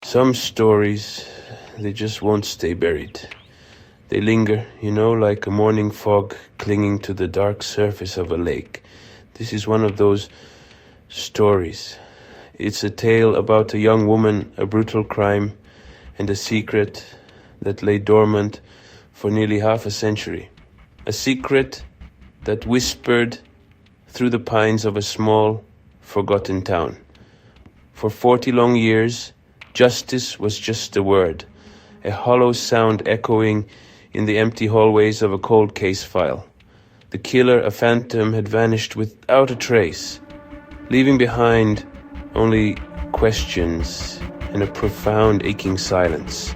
Some stories, they just won't stay buried. They linger, like a morning fog clinging to the dark surface of a lake. This is one of those stories. It's a tale about a young woman, a brutal crime, and a secret that lay dormant for nearly half a century. A secret that whispered through the pines of a small, forgotten town. For 40 long years, justice was just a word, a hollow sound echoing in the empty hallways of a cold case file. The killer, a phantom, had vanished without a trace, leaving behind only questions and a profound aching silence.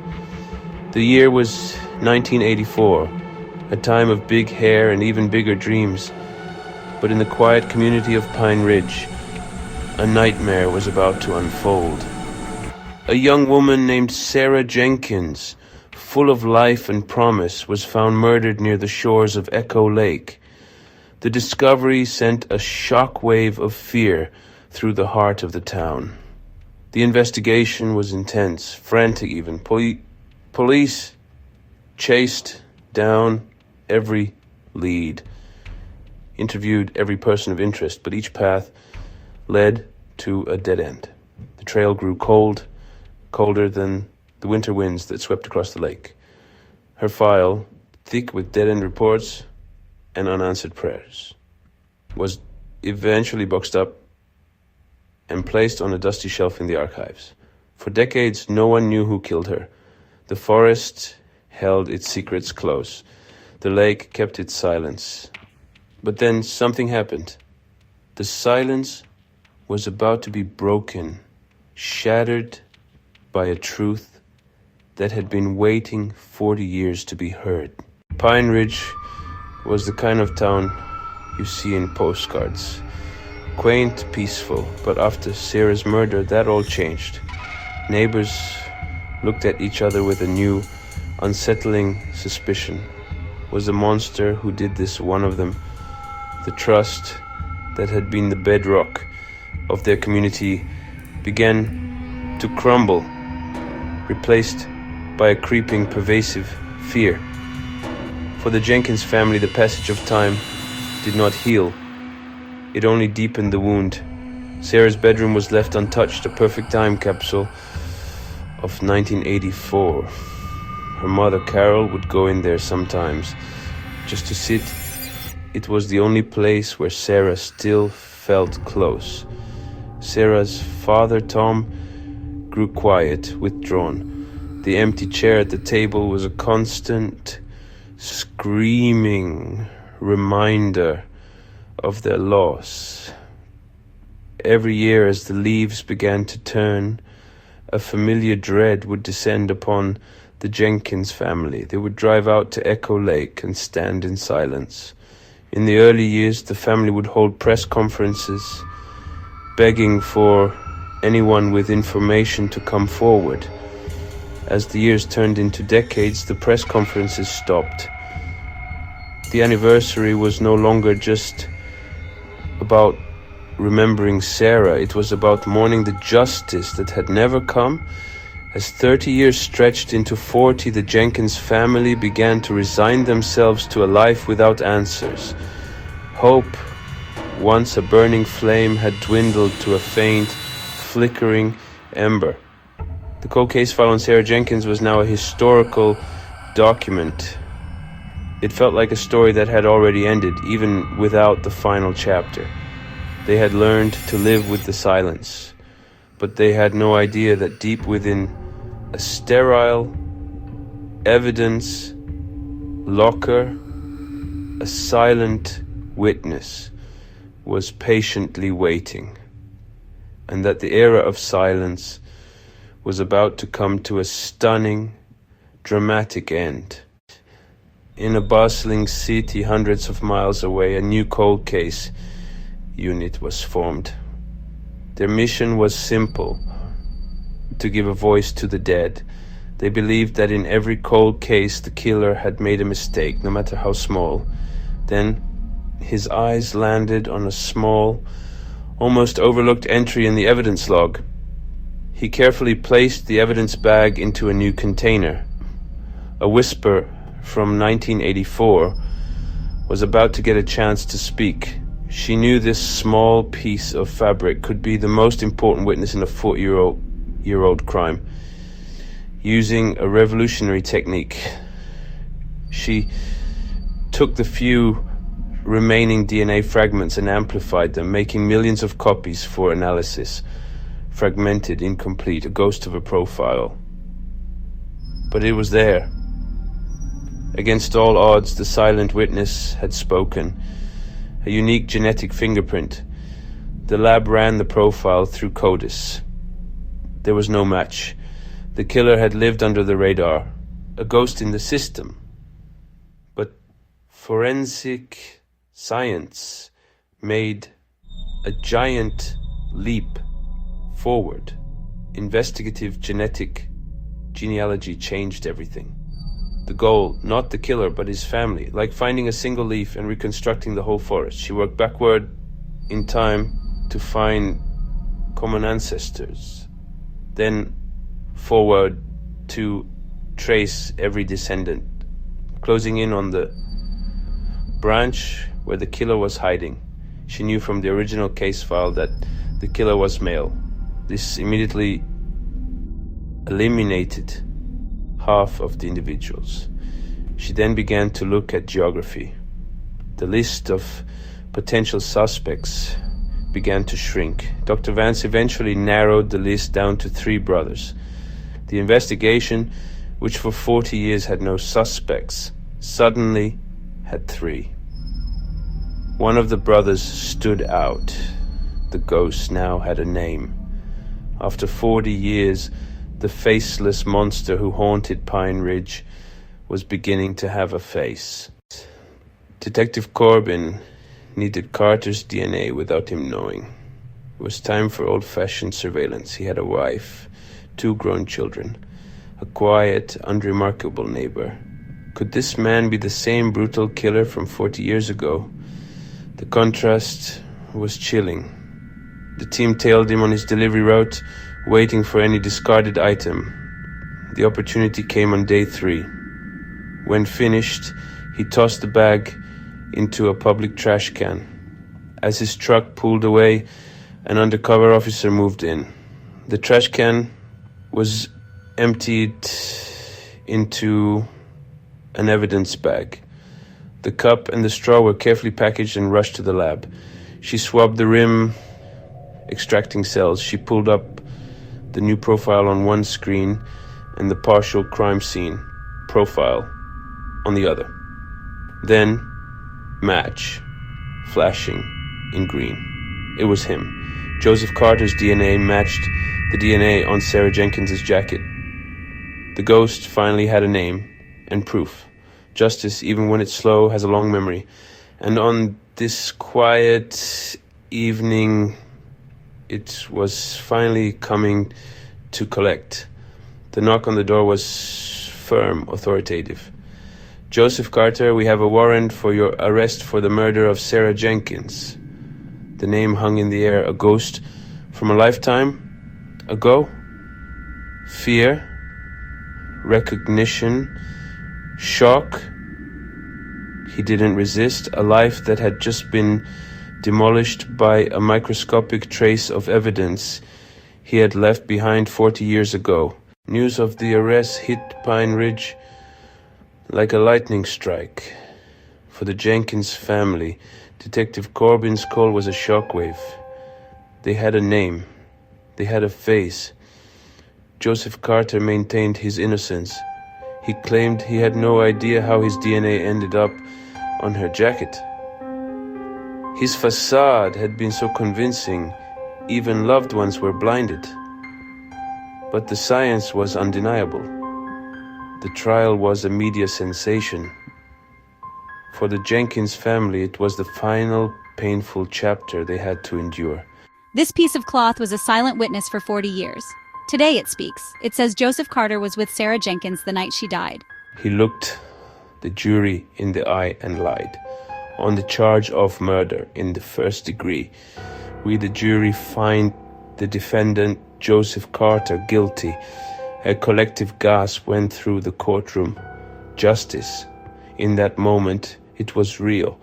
The year was 1984, a time of big hair and even bigger dreams. But in the quiet community of Pine Ridge, a nightmare was about to unfold. A young woman named Sarah Jenkins, full of life and promise, was found murdered near the shores of Echo Lake. The discovery sent a shockwave of fear through the heart of the town. The investigation was intense, frantic even. Police chased down every lead, interviewed every person of interest, but each path led to a dead end. The trail grew colder than the winter winds that swept across the lake. Her file, thick with dead-end reports and unanswered prayers, was eventually boxed up and placed on a dusty shelf in the archives. For decades, no one knew who killed her. The forest held its secrets close. The lake kept its silence. But then something happened. The silence was about to be broken, shattered by a truth that had been waiting 40 years to be heard. Pine Ridge was the kind of town you see in postcards. Quaint, peaceful, but after Sarah's murder, that all changed. Neighbors looked at each other with a new, unsettling suspicion. Was the monster who did this one of them? The trust that had been the bedrock of their community began to crumble, replaced by a creeping, pervasive fear. For the Jenkins family, the passage of time did not heal. It only deepened the wound. Sarah's bedroom was left untouched, a perfect time capsule of 1984. Her mother, Carol, would go in there sometimes just to sit. It was the only place where Sarah still felt close. Sarah's father, Tom, grew quiet, withdrawn. The empty chair at the table was a constant, screaming reminder of their loss. Every year, as the leaves began to turn, a familiar dread would descend upon the Jenkins family. They would drive out to Echo Lake and stand in silence. In the early years, the family would hold press conferences, begging for anyone with information to come forward. As the years turned into decades, the press conferences stopped. The anniversary was no longer just about remembering Sarah. It was about mourning the justice that had never come. As 30 years stretched into 40, the Jenkins family began to resign themselves to a life without answers. Hope, once a burning flame, had dwindled to a faint, flickering ember. The cold case file on Sarah Jenkins was now a historical document. It felt like a story that had already ended, even without the final chapter. They had learned to live with the silence, but they had no idea that deep within a sterile evidence locker, a silent witness was patiently waiting, and that the era of silence was about to come to a stunning, dramatic end. In a bustling city hundreds of miles away, a new cold case unit was formed. Their mission was simple: to give a voice to the dead. They believed that in every cold case the killer had made a mistake, no matter how small. Then his eyes landed on a small, almost overlooked entry in the evidence log. He carefully placed the evidence bag into a new container. A whisper from 1984 was about to get a chance to speak. She knew this small piece of fabric could be the most important witness in a 40-year-old crime. Using a revolutionary technique, she took the few remaining DNA fragments and amplified them, making millions of copies for analysis. Fragmented, incomplete, a ghost of a profile. But it was there. Against all odds, the silent witness had spoken. A unique genetic fingerprint. The lab ran the profile through CODIS. There was no match. The killer had lived under the radar, a ghost in the system. But forensic science made a giant leap forward. Investigative genetic genealogy changed everything. The goal, not the killer, but his family, like finding a single leaf and reconstructing the whole forest. She worked backward in time to find common ancestors, then forward to trace every descendant, closing in on the branch where the killer was hiding. She knew from the original case file that the killer was male. This immediately eliminated half of the individuals. She then began to look at geography. The list of potential suspects began to shrink. Dr. Vance eventually narrowed the list down to 3 brothers. The investigation, which for 40 years had no suspects, suddenly had 3. One of the brothers stood out. The ghost now had a name. After 40 years, the faceless monster who haunted Pine Ridge was beginning to have a face. Detective Corbin needed Carter's DNA without him knowing. It was time for old-fashioned surveillance. He had a wife, 2 grown children, a quiet, unremarkable neighbor. Could this man be the same brutal killer from 40 years ago? The contrast was chilling. The team tailed him on his delivery route, waiting for any discarded item. The opportunity came on day 3. When finished, he tossed the bag into a public trash can. As his truck pulled away, an undercover officer moved in. The trash can was emptied into an evidence bag. The cup and the straw were carefully packaged and rushed to the lab. She swabbed the rim, extracting cells. She pulled up the new profile on one screen and the partial crime scene profile on the other. Then, match, flashing in green. It was him. Joseph Carter's DNA matched the DNA on Sarah Jenkins's jacket. The ghost finally had a name and proof. Justice, even when it's slow, has a long memory. And on this quiet evening, it was finally coming to collect. The knock on the door was firm, authoritative. Joseph Carter, we have a warrant for your arrest for the murder of Sarah Jenkins. The name hung in the air, a ghost from a lifetime ago. Fear, recognition, shock. He didn't resist. A life that had just been demolished by a microscopic trace of evidence he had left behind 40 years ago. News of the arrest hit Pine Ridge like a lightning strike. For the Jenkins family, Detective Corbin's call was a shockwave. They had a name. They had a face. Joseph Carter maintained his innocence. He claimed he had no idea how his DNA ended up on her jacket. His facade had been so convincing, even loved ones were blinded. But the science was undeniable. The trial was a media sensation. For the Jenkins family, it was the final painful chapter they had to endure. This piece of cloth was a silent witness for 40 years. Today it speaks. It says Joseph Carter was with Sarah Jenkins the night she died. He looked the jury in the eye and lied. On the charge of murder in the first degree, we, the jury, find the defendant Joseph Carter guilty, a collective gasp went through the courtroom. Justice. In that moment, it was real.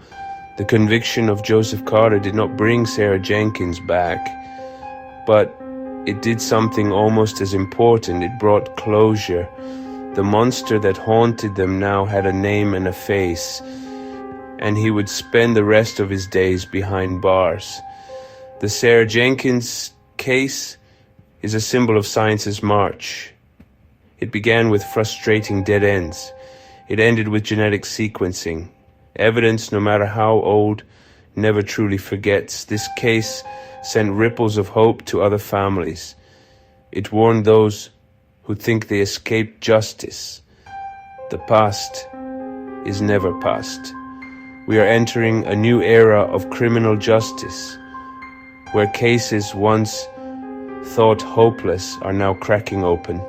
The conviction of Joseph Carter did not bring Sarah Jenkins back, but it did something almost as important. It brought closure. The monster that haunted them now had a name and a face, and he would spend the rest of his days behind bars. The Sarah Jenkins case is a symbol of science's march. It began with frustrating dead ends. It ended with genetic sequencing. Evidence, no matter how old, never truly forgets. This case sent ripples of hope to other families. It warned those who think they escaped justice. The past is never past. We are entering a new era of criminal justice, where cases once thought hopeless are now cracking open.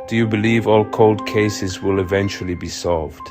Do you believe all cold cases will eventually be solved?